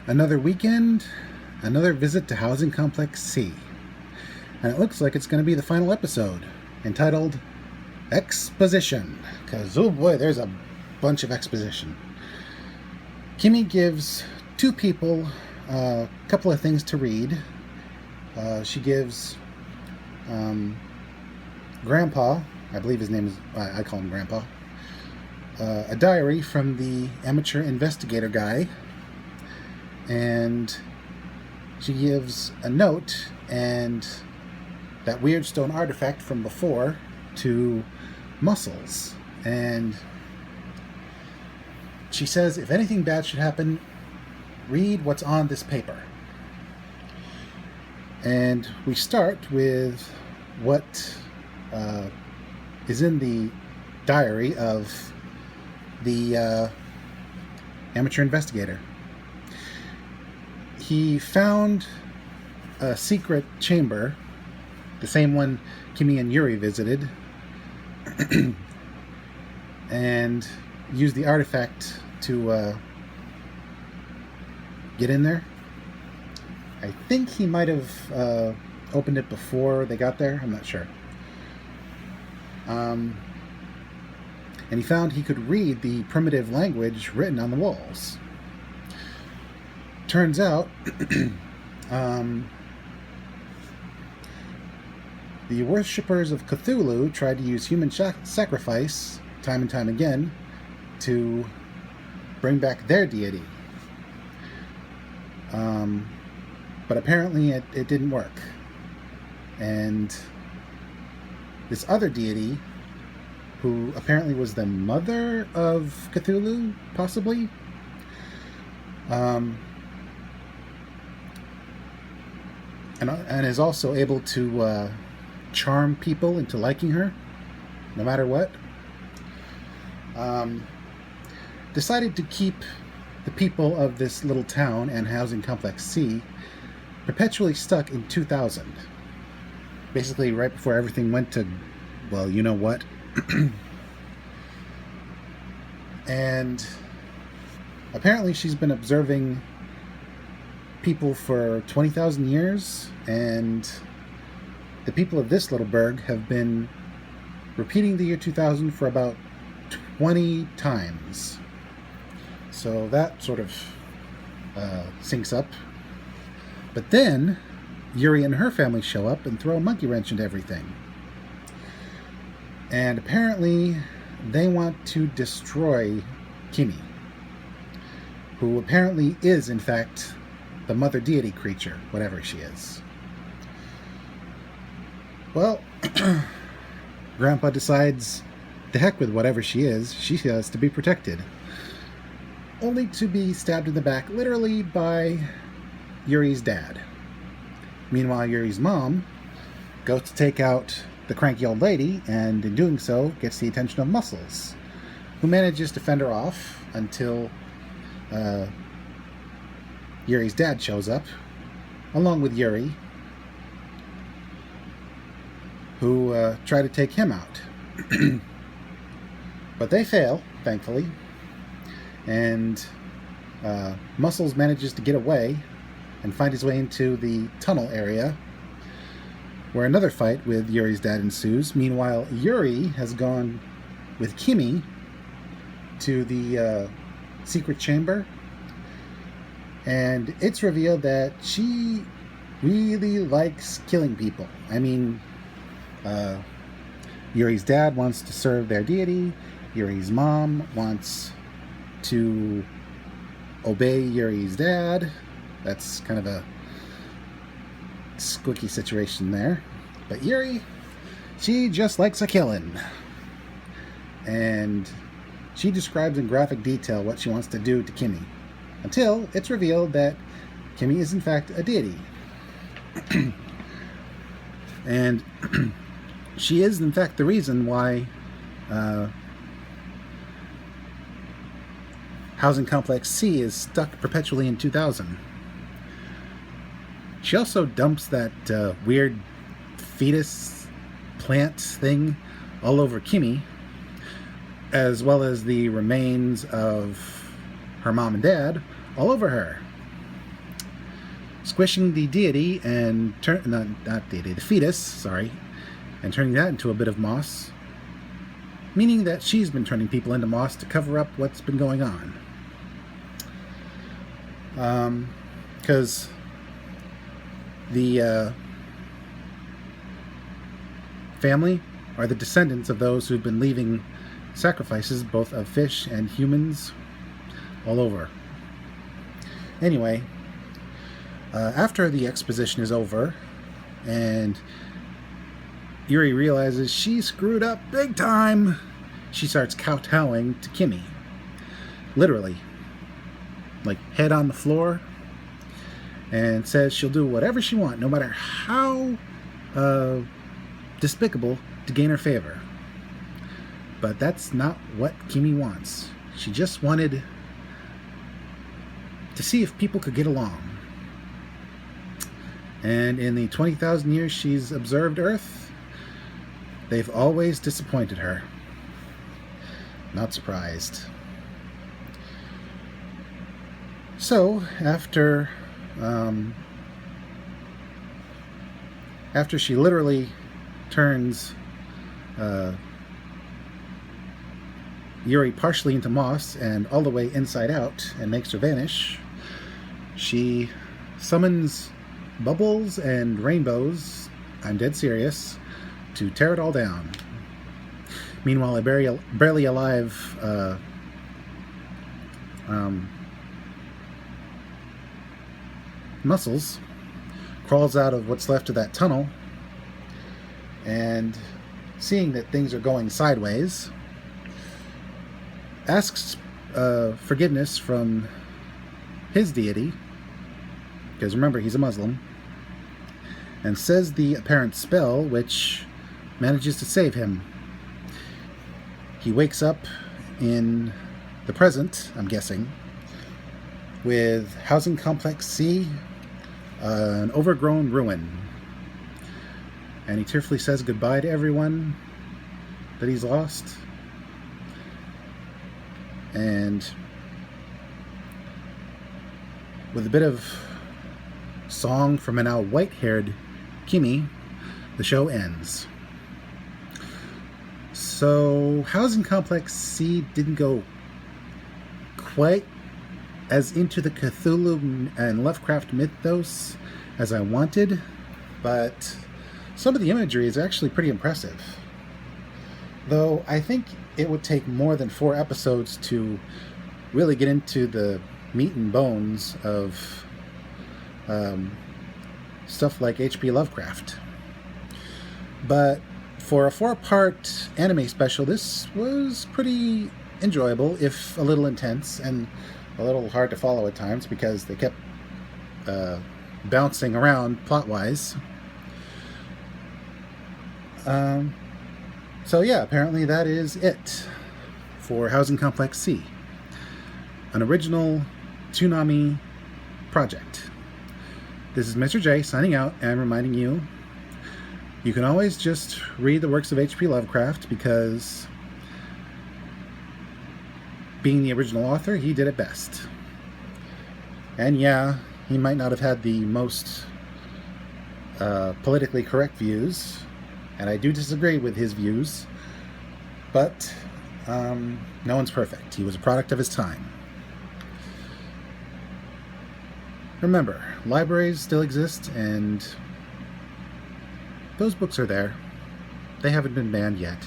Another weekend, another visit to Housing Complex C. And it looks like it's going to be the final episode, entitled Exposition. Because, oh boy, there's a bunch of exposition. Kimmy gives two people a couple of things to read. She gives Grandpa, I believe his name is, I call him Grandpa, a diary from the amateur investigator guy. And she gives a note and that weird stone artifact from before to Muscles. And she says, if anything bad should happen, read what's on this paper. And we start with what is in the diary of the amateur investigator. He found a secret chamber, the same one Kimmy and Yuri visited, and used the artifact to get in there. I think he might have opened it before they got there. I'm not sure. And he found he could read the primitive language written on the walls. Turns out, the worshippers of Cthulhu tried to use human sacrifice time and time again to bring back their deity. But apparently it didn't work. And this other deity, who apparently was the mother of Cthulhu, possibly, and is also able to charm people into liking her, no matter what, decided to keep the people of this little town and housing complex C perpetually stuck in 2000. Basically, right before everything went to, well, you know what. And apparently she's been observing people for 20,000 years, and the people of this little burg have been repeating the year 2000 for about 20 times. So that sort of syncs up. But then Yuri and her family show up and throw a monkey wrench into everything. And apparently they want to destroy Kimmy, who apparently is, in fact, the mother deity creature, whatever she is. Well, Grandpa decides, to heck with whatever she is, she has to be protected. Only to be stabbed in the back, literally, by Yuri's dad. Meanwhile, Yuri's mom goes to take out the cranky old lady, and in doing so, gets the attention of Muscles, who manages to fend her off until Yuri's dad shows up, along with Yuri, who try to take him out. But they fail, thankfully, and Muscles manages to get away and find his way into the tunnel area, where another fight with Yuri's dad ensues. Meanwhile, Yuri has gone with Kimmy to the secret chamber, and it's revealed that she really likes killing people. I mean, Yuri's dad wants to serve their deity. Yuri's mom wants to obey Yuri's dad. That's kind of a squicky situation there. But Yuri, she just likes a killing. And she describes in graphic detail what she wants to do to Kimmy, until it's revealed that Kimmy is in fact a deity. And she is in fact the reason why Housing Complex C is stuck perpetually in 2000. She also dumps that weird fetus plant thing all over Kimmy, as well as the remains of her mom and dad all over her. squishing the deity and not deity, the fetus, sorry, and turning that into a bit of moss, meaning that she's been turning people into moss to cover up what's been going on. Because the family are the descendants of those who've been leaving sacrifices, both of fish and humans, all over. Anyway, after the exposition is over and Yuri realizes she screwed up big time, she starts kowtowing to Kimmy. Literally. Like, head on the floor, and says she'll do whatever she wants, no matter how despicable, to gain her favor. But that's not what Kimmy wants. She just wanted to see if people could get along. And in the 20,000 years she's observed Earth, they've always disappointed her. Not surprised. So, after she literally turns Yuri partially into moss and all the way inside out and makes her vanish, she summons bubbles and rainbows, I'm dead serious, to tear it all down. Meanwhile, a barely alive Muscles crawls out of what's left of that tunnel, and seeing that things are going sideways, asks forgiveness from his deity, because remember, he's a Muslim, and says the apparent spell, which manages to save him. He wakes up in the present, I'm guessing, with Housing Complex C, an overgrown ruin. And he tearfully says goodbye to everyone that he's lost. And with a bit of song from a now white-haired Kimmy, the show ends. So, Housing Complex C didn't go quite as into the Cthulhu and Lovecraft mythos as I wanted, but some of the imagery is actually pretty impressive. Though I think it would take more than 4 episodes to really get into the meat and bones of stuff like H.P. Lovecraft. But for a 4-part anime special, this was pretty enjoyable, if a little intense, and a little hard to follow at times because they kept bouncing around plot-wise. So yeah, apparently that is it for Housing Complex C, an original Toonami project. This is Mr. J signing out and reminding you, you can always just read the works of H.P. Lovecraft, because being the original author, he did it best. And yeah, he might not have had the most politically correct views, and I do disagree with his views, but no one's perfect. He was a product of his time. Remember, libraries still exist, and those books are there. They haven't been banned yet.